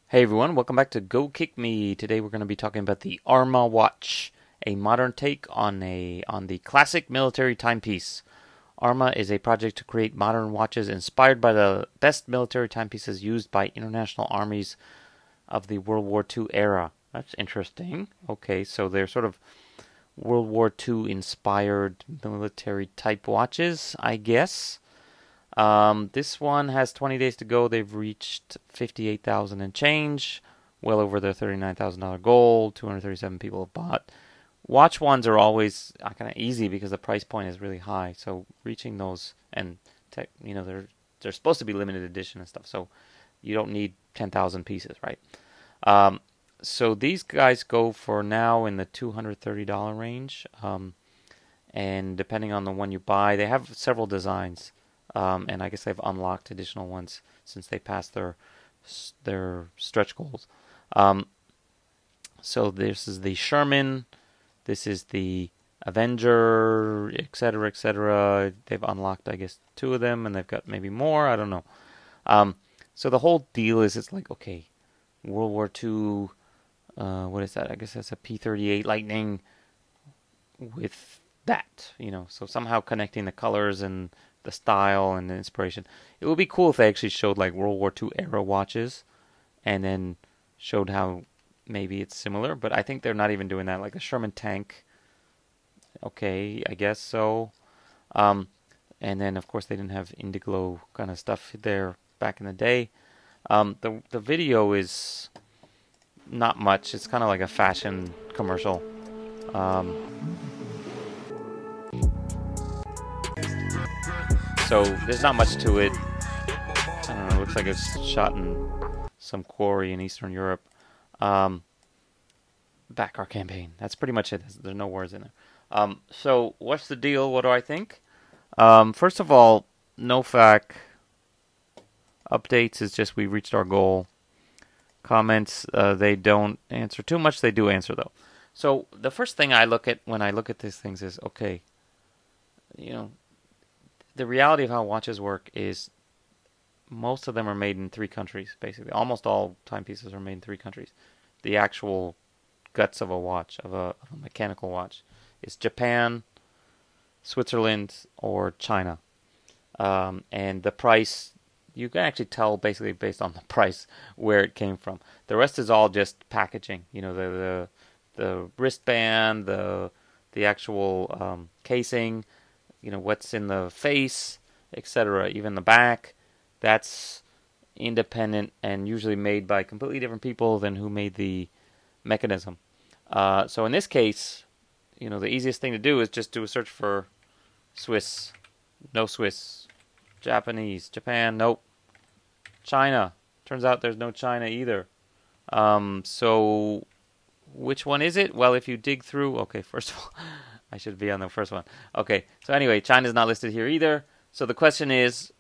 Hey everyone, welcome back to Go Kick Me. Today we're going to be talking about the Arma watch, a modern take on the classic military timepiece. Arma is a project to create modern watches inspired by the best military timepieces used by international armies of the World War II era. That's interesting. Okay, so they're sort of World War II inspired military type watches, I guess. This one has 20 days to go. They've reached 58,000 and change, well over their $39,000 goal. 237 people have bought. Watch ones are always kind of easy because the price point is really high. So reaching those and they're supposed to be limited edition and stuff. So you don't need 10,000 pieces, right? Um, so these guys go for now in the $230 range. And depending on the one you buy, they have several designs. And I guess they've unlocked additional ones since they passed their stretch goals. Um, so this is the Sherman, this is the Avenger, etc., etc. They've unlocked, I guess, two of them, and they've got maybe more. I don't know. So the whole deal is, it's like, okay, World War II. What is that? I guess that's a P-38 Lightning with that, so somehow connecting the colors and the style and the inspiration. It would be cool if they actually showed like World War II era watches and then showed how maybe it's similar, but I think they're not even doing that. Like the Sherman tank, okay, I guess so. Um, and then of course they didn't have Indiglo kind of stuff there back in the day. The video is not much. It's kind of like a fashion commercial. Um, So there's not much to it. I don't know. It looks like it's shot in some quarry in Eastern Europe. Um, Back our campaign. That's pretty much it. There's no words in there. So what's the deal? What do I think? First of all, NoFAQ updates is just we reached our goal. Comments, they don't answer too much. They do answer though. So the first thing I look at when I look at these things is, okay, the reality of how watches work is most of them are made in three countries, basically. Almost all timepieces are made in three countries. The actual guts of a watch, of a mechanical watch, is Japan, Switzerland, or China. And the price, you can actually tell basically based on the price where it came from. The rest is all just packaging. The wristband, the actual casing, what's in the face, etc., even the back. That's independent and usually made by completely different people than who made the mechanism. So in this case, the easiest thing to do is just do a search for Swiss, no Swiss, Japanese, Japan, nope, China. Turns out there's no China either. So which one is it? Well, if you dig through, okay, first of all, I should be on the first one. Okay, so anyway, China's not listed here either. So the question is,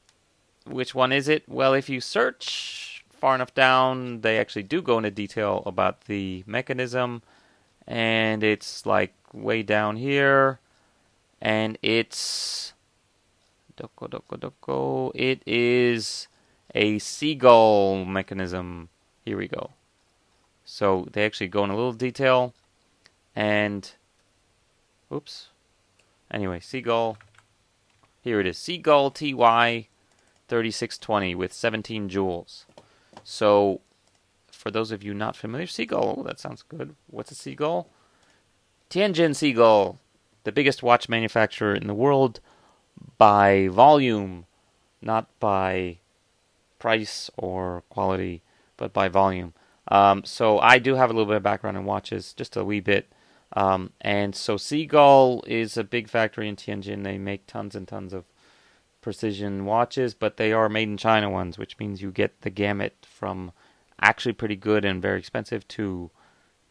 which one is it? Well, if you search far enough down, they actually do go into detail about the mechanism. And it's like way down here. And it's... It is a Seagull mechanism. Here we go. So they actually go in a little detail. And... Oops. Anyway, Seagull. Here it is. Seagull TY 3620 with 17 jewels. So, for those of you not familiar, Seagull, that sounds good. What's a Seagull? Tianjin Seagull, the biggest watch manufacturer in the world by volume, not by price or quality, but by volume. So I do have a little bit of background in watches, just a wee bit. And so Seagull is a big factory in Tianjin. They make tons and tons of precision watches, but they are made in China ones, which means you get the gamut from actually pretty good and very expensive to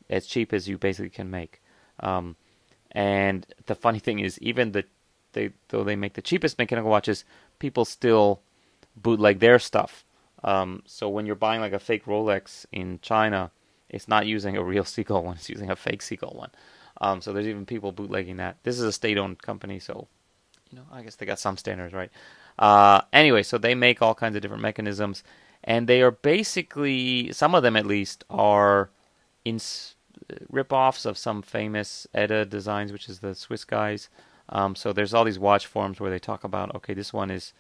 as cheap as you basically can make. And the funny thing is, even though they make the cheapest mechanical watches, people still bootleg their stuff. So when you're buying like a fake Rolex in China, it's not using a real Seagull one. It's using a fake Seagull one. So there's even people bootlegging that. This is a state-owned company, so I guess they got some standards, right? Anyway, so they make all kinds of different mechanisms, and they are basically, some of them at least, are in rip-offs of some famous ETA designs, which is the Swiss guys. So there's all these watch forums where they talk about, okay, this one is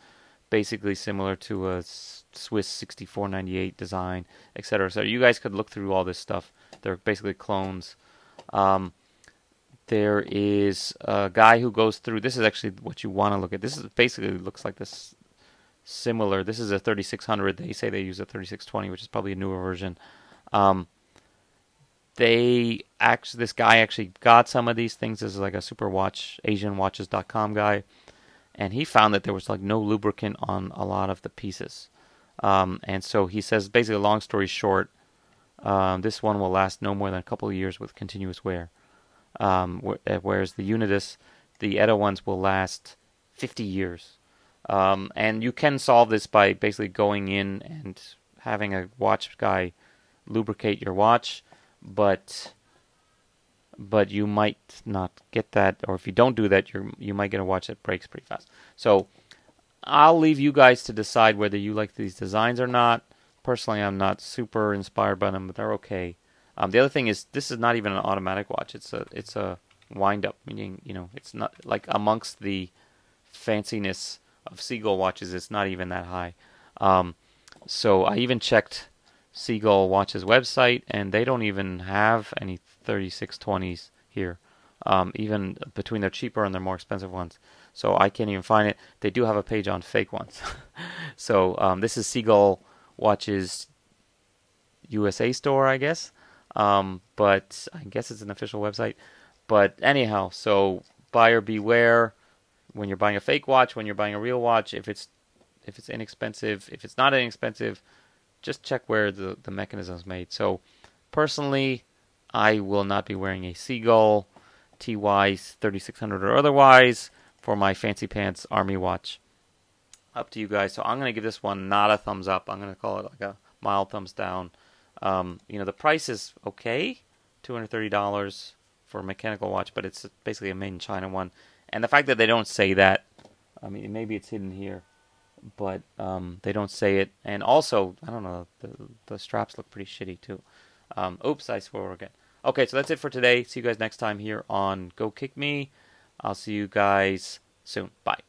basically similar to a Swiss 6498 design, etc. So you guys could look through all this stuff. They're basically clones. There is a guy who goes through. This is actually what you want to look at. This is basically looks like this similar. This is a 3600. They say they use a 3620, which is probably a newer version. This guy actually got some of these things. This is like a super watch, AsianWatches.com guy, and he found that there was like no lubricant on a lot of the pieces. And so he says, basically, long story short, this one will last no more than a couple of years with continuous wear. Whereas the Unitas, the ETA ones will last 50 years. And you can solve this by basically going in and having a watch guy lubricate your watch, but you might not get that, or if you don't do that, you might get a watch that breaks pretty fast. So I'll leave you guys to decide whether you like these designs or not. Personally, I'm not super inspired by them, but they're okay. The other thing is, this is not even an automatic watch. It's a wind-up, meaning, it's not like amongst the fanciness of Seagull watches. It's not even that high. So I even checked Seagull Watches website, and they don't even have any 3620s here, even between their cheaper and their more expensive ones. So I can't even find it. They do have a page on fake ones. So this is Seagull Watches USA store, I guess. But I guess it's an official website. But anyhow, so buyer beware when you're buying a fake watch, when you're buying a real watch. If it's inexpensive, if it's not inexpensive, just check where the mechanism is made. So personally, I will not be wearing a Seagull TY 3600 or otherwise for my fancy pants army watch. Up to you guys. So I'm going to give this one not a thumbs up. I'm going to call it like a mild thumbs down. The price is okay, $230 for a mechanical watch, but it's basically a made in China one. And the fact that they don't say that, I mean, maybe it's hidden here, but they don't say it. And also, I don't know, the straps look pretty shitty too. Oops, I swore again. Okay, so that's it for today. See you guys next time here on Go Kick Me. I'll see you guys soon. Bye.